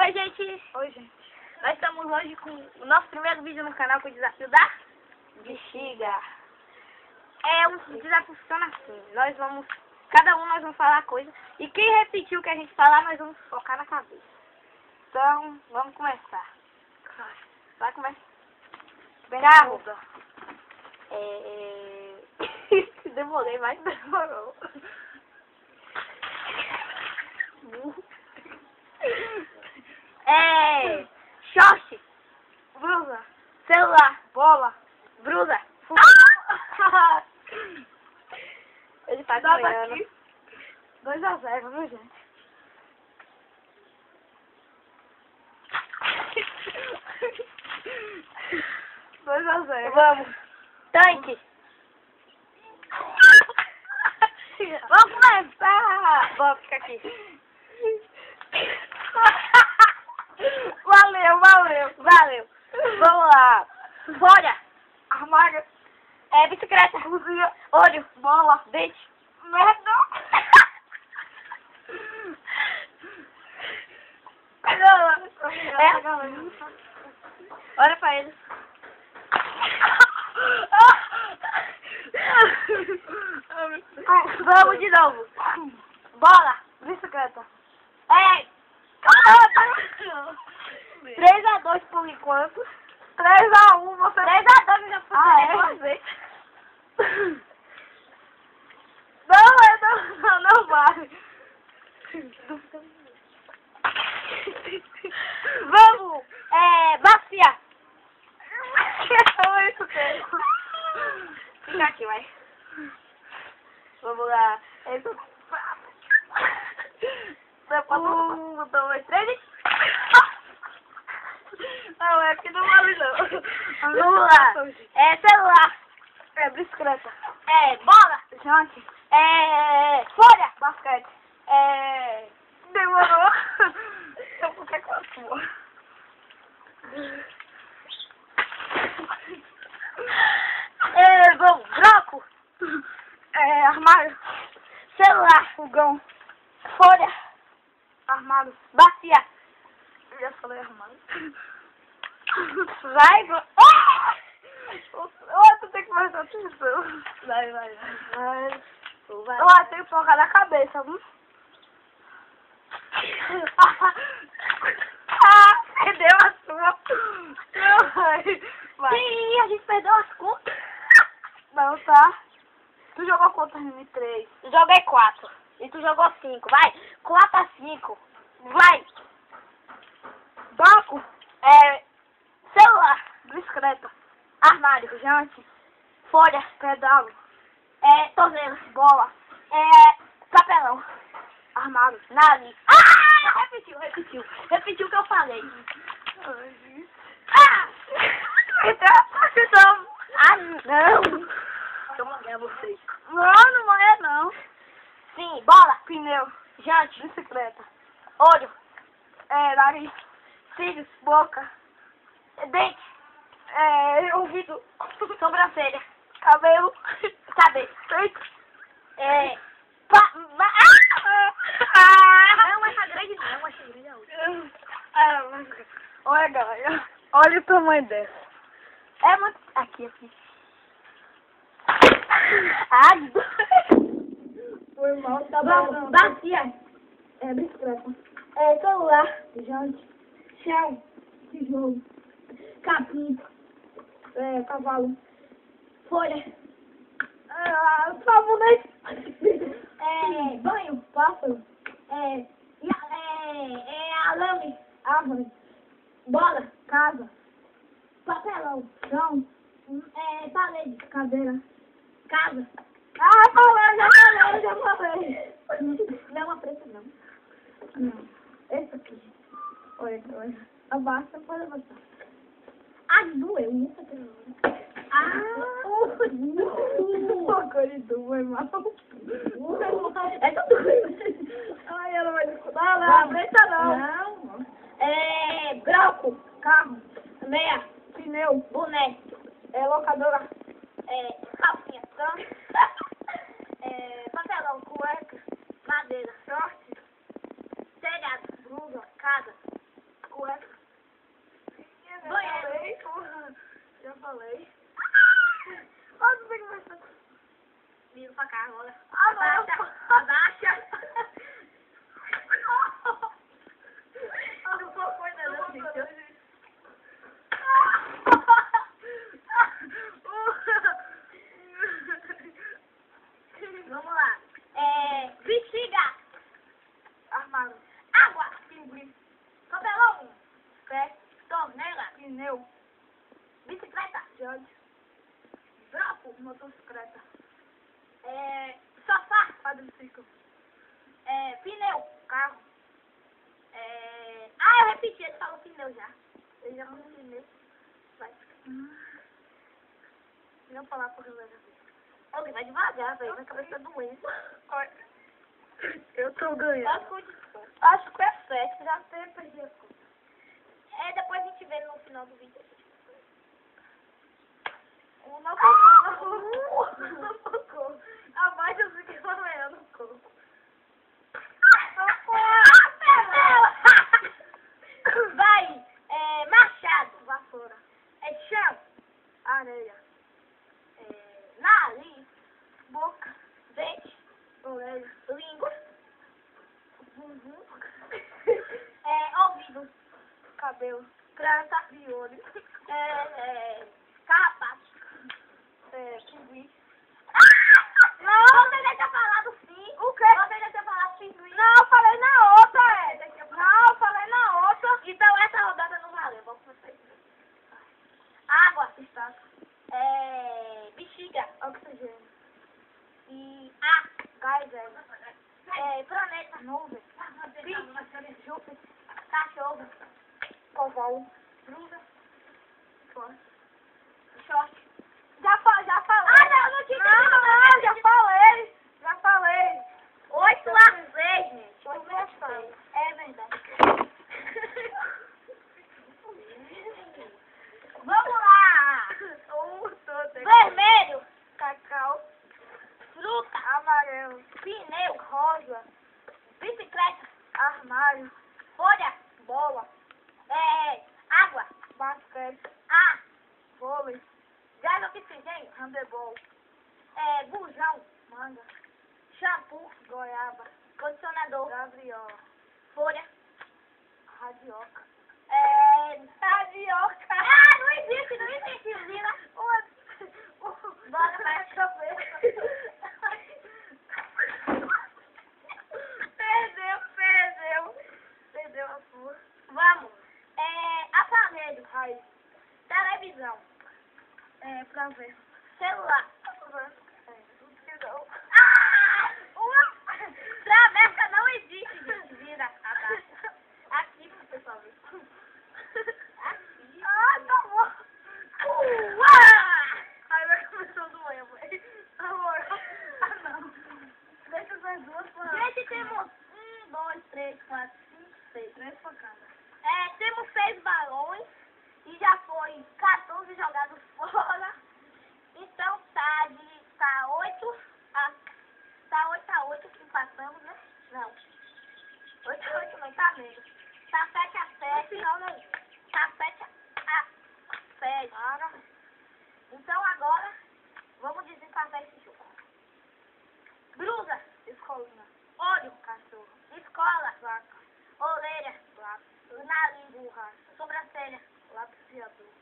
Oi, gente. Oi, gente. Nós estamos hoje com o nosso primeiro vídeo no canal, com o desafio da bexiga. É um desafio que funciona assim. Cada um nós vamos falar coisa. E quem repetiu o que a gente falar, nós vamos focar na cabeça. Então, vamos começar. Vai começar. Carro. Demorei, mas demorou. Short. Blusa. Celular. Bola. Brusa. Ele tá ganhando. 2-0, viu, gente? Vamos. Tanque. Vamos começar. Vamos ficar aqui. Valeu. Vamos lá. Folha. Armário. Bicicleta. Cozinha. Olho. Bola. Dente. Merda. Olha pra eles. Vamos de novo. Bola. Bicicleta. 3-2 por enquanto. 3-1, você... 3-2 eu já fui duas vezes. Não vale. Vamos. Bacia. Fica aqui, vai. Vamos lá. 1, 2, 3 e... Não, é que não vale não. Vamos lá. Celular. Bicicleta. Bola. Jante. Folha. Basquete. Demorou. Eu vou ficar com a sua. Vamos. Bloco. Armário. Celular. Fogão. Folha. Armário. Bacia. Eu já falei armário. Vai. Tu tem que prestar atenção. Vai. Ó, tem que focar na cabeça, viu? Perdeu a sua. Vai. Sim, a gente perdeu as contas. Não, tá? Tu jogou quantas em 3? Joguei 4. E tu jogou 5. Vai. 4-5. Vai. Banco. Celular. Bicicleta. Armário. Jante. Folha. Pedalo. Torneiro. Bola. Papelão. Armário. Nariz. Repetiu o que eu falei. Não. Toma ganhar vocês. Não é não. Sim, bola. Pneu. Jante. Bicicleta. Olho. Nariz. Cílios. Boca. Dente. Ouvido. Sobrancelha. Cabelo. Cabeça. Peito. Não, essa grande não, essa grande é outra. Olha, galera. Olha o tamanho dessa. É muito... Aqui. Foi mal, tá Vamos, bacia. Bicicleta. Celular. Jante. Chão. Tijolo. Capim. Cavalo. Folha. Sabonete. Banho. Pássaro. Alame. Árvore. Bola. Casa. Papelão. Chão. Parede. Cadeira. Casa. Já falei. Não, a preta não. Não. Esse aqui. Olha. Abaixa, pode abaixar. Doeu. Nunca tem. Corrido, foi mal. Essa doeu. Ai, ela vai disputar. Não, deixa não. Não. Broco. Carro. Meia. Pneu. Boné. Locadora. Calcinha. Papelão. Cueca. Madeira. Short. Telhado. Blusa. Casa. falei. Olha o que vai ser. Vira pra cá agora. Abaixa. Abaixa. Não foi coisa não, gente. Vamos lá. Bexiga. Armário. Água. Pinguim. Cabelão. Pé. Torneira. Pneu. Bicicleta. Judge. Broco. Motocicleta. Sofá. Quadriciclo. Pneu. Carro. Eu repeti, ele falou pneu já. Eu já não pneu. Vai. Não falar por relógio. Ele vai devagar, velho. Minha cabeça tá doendo. Eu tô ganhando. Acho que é 7. Já até perdi a conta. Depois a gente vê no final do vídeo. Não tocou. A mais eu fiquei falando no corpo. Vai, machado. Vassoura. Chão. Areia. Nariz. Boca. Dente. Orelha. Língua. Bumbum. Ouvido. Cabelo. Planta. De olho. Carrapato. Pinguim. Não, você já tinha falado sim. O quê? Você já tinha falado pinguim. Não, eu falei na outra, Não, eu falei na outra. Então essa rodada não valeu. Vamos pra frente. Água. Estátua. Bexiga. Oxigênio. E Gás, planeta. Nuvem. Bicho. Júpiter. Cachorro. Oval. Blusa. Forte. Short. Já falei. Não tinha Não, já falei. 8 a 6, gente. 8 a 6. É verdade. Vamos lá. Vermelho. Cacau. Fruta. Amarelo. Pneu. Rosa. Bicicleta. Armário. Folha. Bola. Água. Basquete. Vôlei. Gás oxigênio. Handebol. Bujão. Manga. Shampoo. Goiaba. Condicionador. Gavriola. Folha. Radioca. Tapioca. Não existe, vira. Bora pra cabeça. Perdeu a sua. Vamos. Aparelho. Raiz. Televisão. Pra ver. Celular. Não. Travessa não existe, gente. Vira. Abaixa. Aqui pro pessoal ver. Aqui. Tá bom. Aí vai começar a doer, mãe. Amor. Não. Deixa as duas pra... Gente, temos 1, 2, 3, 4, 5, 6. 3 pra cada. Temos 6 balões e já foi 14 jogados fora. Então tá 8 a 8 que empatamos, né? Não. 8 a 8 não, tá menos. Tá 7 a 7. Não. Tá 7 a 7. Então agora vamos desempatar esse jogo. Blusa. Escolinha. Olho. Cachorro. Escola. Vaca. Orelha. Lápis. Nariz. Borracha. Sobrancelha. Lápis fiador.